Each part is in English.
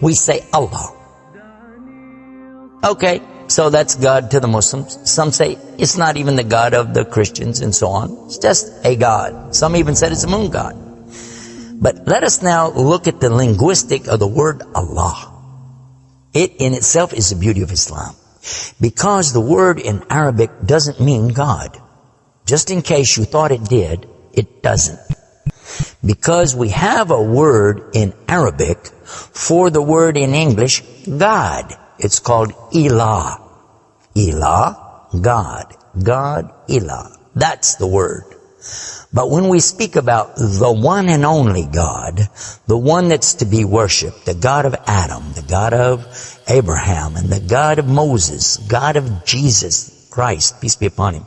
We say Allah. Okay, so that's God to the Muslims. Some say it's not even the God of the Christians and so on. It's just a God. Some even said it's a moon god. But let us now look at the linguistic of the word Allah. It in itself is the beauty of Islam. Because the word in Arabic doesn't mean God. Just in case you thought it did, it doesn't. Because we have a word in Arabic for the word in English, God. It's called Ilah. Ilah, God. God, Ilah. That's the word. But when we speak about the one and only God, the one that's to be worshipped, the God of Adam, the God of Abraham, and the God of Moses, God of Jesus Christ, peace be upon him,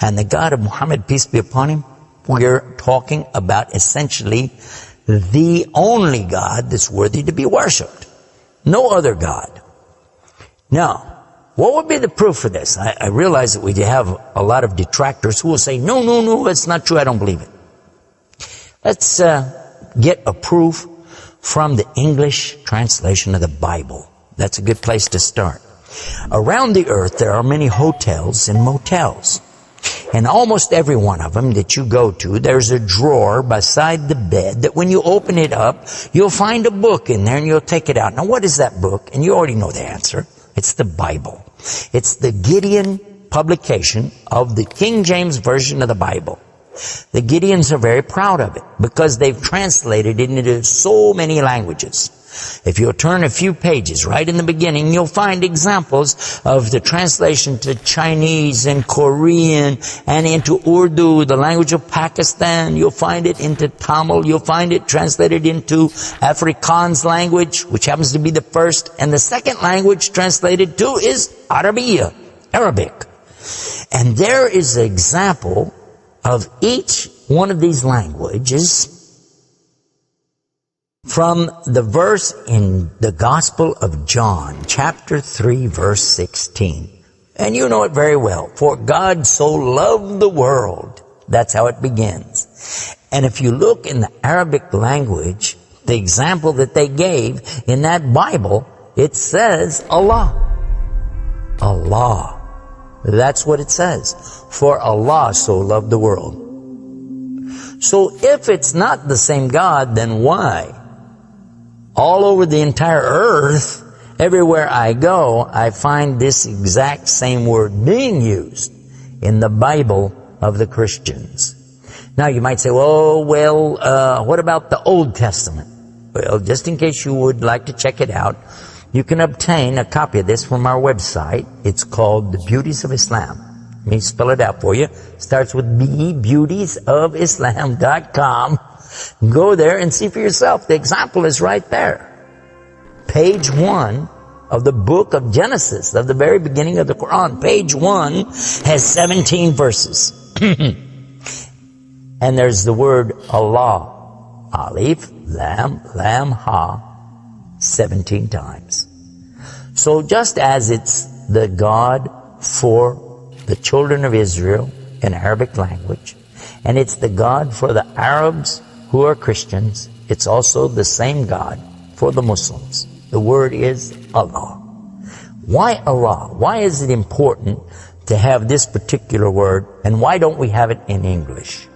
and the God of Muhammad, peace be upon him, we're talking about essentially the only God that's worthy to be worshipped. No other God. Now, what would be the proof for this? I realize that we have a lot of detractors who will say, no, it's not true, I don't believe it. Let's get a proof from the English translation of the Bible. That's a good place to start. Around the earth, there are many hotels and motels. And almost every one of them that you go to, there's a drawer beside the bed that when you open it up, you'll find a book in there and you'll take it out. Now, what is that book? And you already know the answer. It's the Bible. It's the Gideon publication of the King James Version of the Bible. The Gideons are very proud of it because they've translated it into so many languages. If you'll turn a few pages right in the beginning, you'll find examples of the translation to Chinese and Korean and into Urdu, the language of Pakistan. You'll find it into Tamil. You'll find it translated into Afrikaans language, which happens to be the first. And the second language translated to is Arabiya, Arabic. And there is an example of each one of these languages from the verse in the Gospel of John, chapter 3, verse 16. And you know it very well. For God so loved the world. That's how it begins. And if you look in the Arabic language, the example that they gave in that Bible, it says Allah. Allah. That's what it says. For Allah so loved the world. So if it's not the same God, then why? All over the entire earth, everywhere I go, I find this exact same word being used in the Bible of the Christians. Now you might say, what about the Old Testament? Well, just in case you would like to check it out, you can obtain a copy of this from our website. It's called The Beauties of Islam. Let me spell it out for you. It starts with B, beautiesofislam.com. Go there and see for yourself. The example is right there. Page 1 of the book of Genesis, of the very beginning of the Quran. Page 1 has 17 verses. And there's the word Allah. Alif, Lam, Ha, 17 times. So just as it's the God for the children of Israel in Arabic language, and it's the God for the Arabs who are Christians, it's also the same God for the Muslims. The word is Allah. Why Allah? Why is it important to have this particular word, and why don't we have it in English?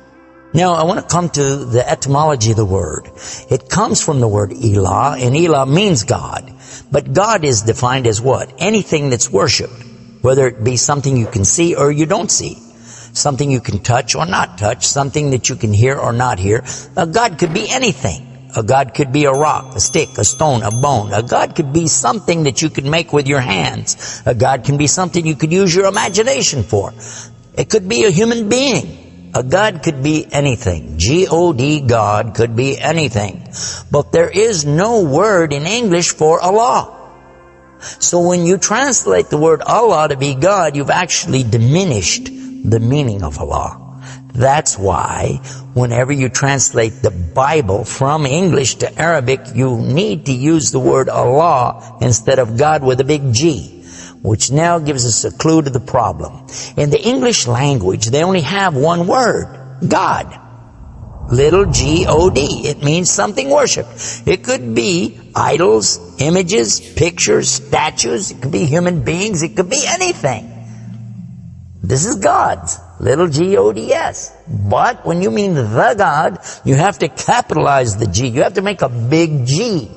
Now, I want to come to the etymology of the word. It comes from the word Ilah, and Ilah means God. But God is defined as what? Anything that's worshipped, whether it be something you can see or you don't see. Something you can touch or not touch, something that you can hear or not hear. A God could be anything. A God could be a rock, a stick, a stone, a bone. A God could be something that you could make with your hands. A God can be something you could use your imagination for. It could be a human being. A God could be anything. G-O-D, God could be anything. But there is no word in English for Allah. So when you translate the word Allah to be God, you've actually diminished the meaning of Allah. That's why whenever you translate the Bible from English to Arabic, you need to use the word Allah instead of God with a big G, which now gives us a clue to the problem. In the English language, they only have one word, God. little G-O-D. It means something worshipped. It could be idols, images, pictures, statues. It could be human beings. It could be anything. This is God's, little G-O-D-S. But when you mean the God, you have to capitalize the G. You have to make a big G.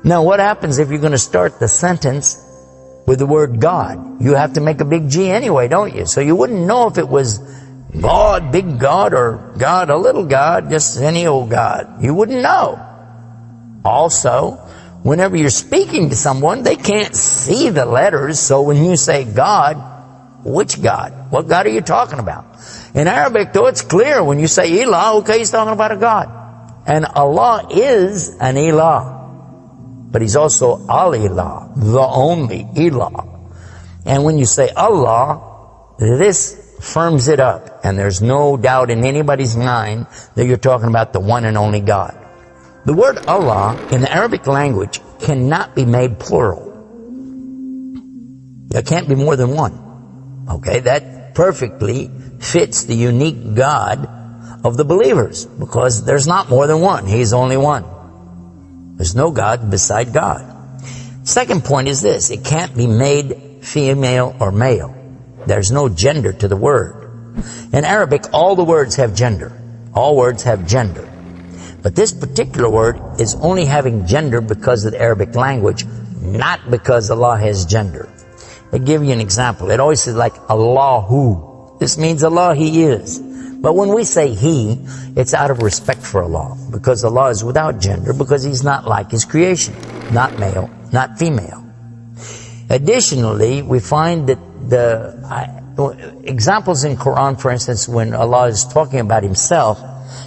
Now, what happens if you're going to start the sentence with the word God? You have to make a big G anyway, don't you? So you wouldn't know if it was God, big God, or God, a little God, just any old God. You wouldn't know. Also, whenever you're speaking to someone, they can't see the letters. So when you say God, which God? What God are you talking about? In Arabic, though, it's clear. When you say Ilah, okay, he's talking about a God. And Allah is an Ilah. But he's also Al-Ilah, the only Ilah. And when you say Allah, this firms it up. And there's no doubt in anybody's mind that you're talking about the one and only God. The word Allah in the Arabic language cannot be made plural. There can't be more than one. Okay, that perfectly fits the unique God of the believers, because there's not more than one. He's only one. There's no God beside God. Second point is this: it can't be made female or male. There's no gender to the word. In Arabic, all the words have gender. All words have gender. But this particular word is only having gender because of the Arabic language, not because Allah has gender. I'll give you an example. It always says like Allahu. This means Allah, He is. But when we say He, it's out of respect for Allah, because Allah is without gender, because He's not like His creation, not male, not female. Additionally, we find that the examples in Quran, for instance, when Allah is talking about Himself,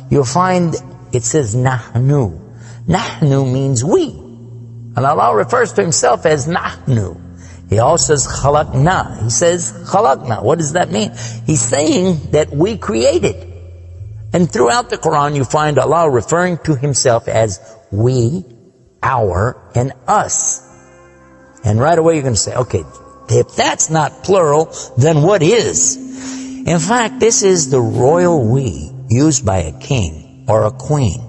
you'll find it says Nahnu. Nahnu means we. And Allah refers to Himself as Nahnu. He also says khalaqna. He says khalaqna. What does that mean? He's saying that we created. And throughout the Quran you find Allah referring to Himself as we, our, and us. And right away you're going to say, okay, if that's not plural, then what is? In fact, this is the royal we used by a king or a queen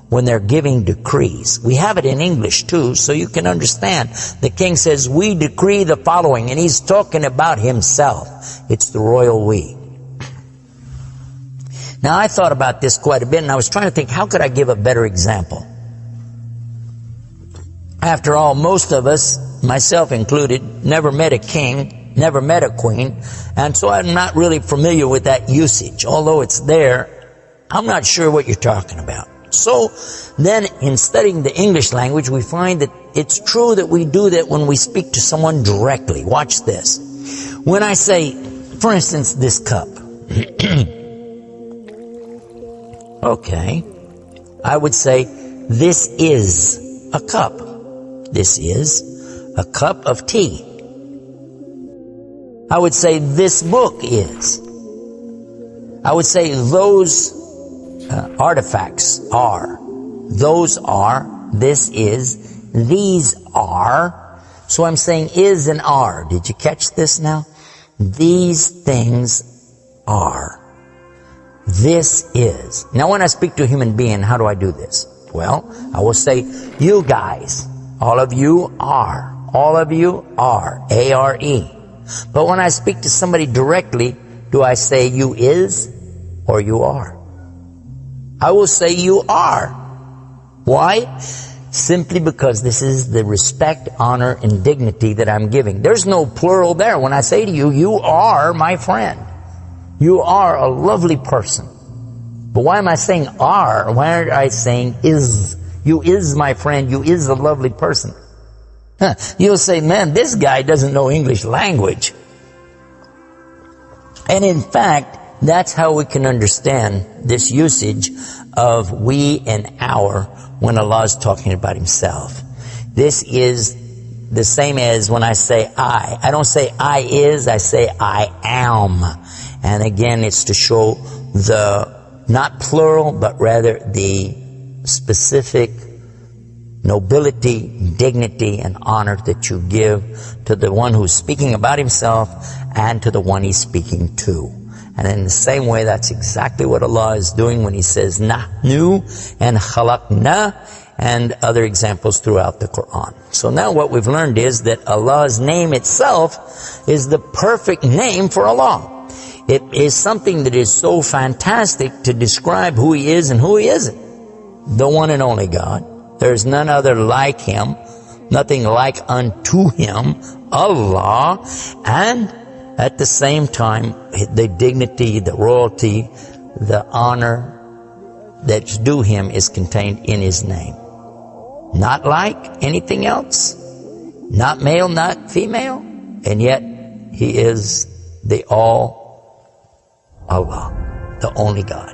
when they're giving decrees. We have it in English too, so you can understand. The king says, we decree the following, and he's talking about himself. It's the royal we. Now, I thought about this quite a bit, and I was trying to think, how could I give a better example? After all, most of us, myself included, never met a king, never met a queen, and so I'm not really familiar with that usage. Although it's there, I'm not sure what you're talking about. So then in studying the English language, we find that it's true that we do that when we speak to someone directly. Watch this. When I say, for instance, this cup. Okay. I would say, this is a cup. This is a cup of tea. I would say, this book is. I would say, those artifacts are. Those are. This is. These are. So I'm saying is and are. Did you catch this now? These things are. This is. Now when I speak to a human being, how do I do this? Well, I will say, you guys, all of you are. All of you are. A-R-E. But when I speak to somebody directly, do I say you is or you are? I will say you are. Why? Simply because this is the respect, honor, and dignity that I'm giving. There's no plural there. When I say to you, you are my friend. You are a lovely person. But why am I saying are? Why aren't I saying is? You is my friend. You is a lovely person. You'll say, man, this guy doesn't know English language. And in fact, that's how we can understand this usage of we and our when Allah is talking about Himself. This is the same as when I say I. I don't say I is, I say I am. And again, it's to show the, not plural, but rather the specific nobility, dignity, and honor that you give to the one who's speaking about himself and to the one he's speaking to. And in the same way, that's exactly what Allah is doing when He says nahnu and khalaqna and other examples throughout the Quran. So now what we've learned is that Allah's name itself is the perfect name for Allah. It is something that is so fantastic to describe who He is and who He isn't. The one and only God. There is none other like Him, nothing like unto Him, Allah, and at the same time, the dignity, the royalty, the honor that's due Him is contained in His name. Not like anything else, not male, not female, and yet He is the all Allah, the only God.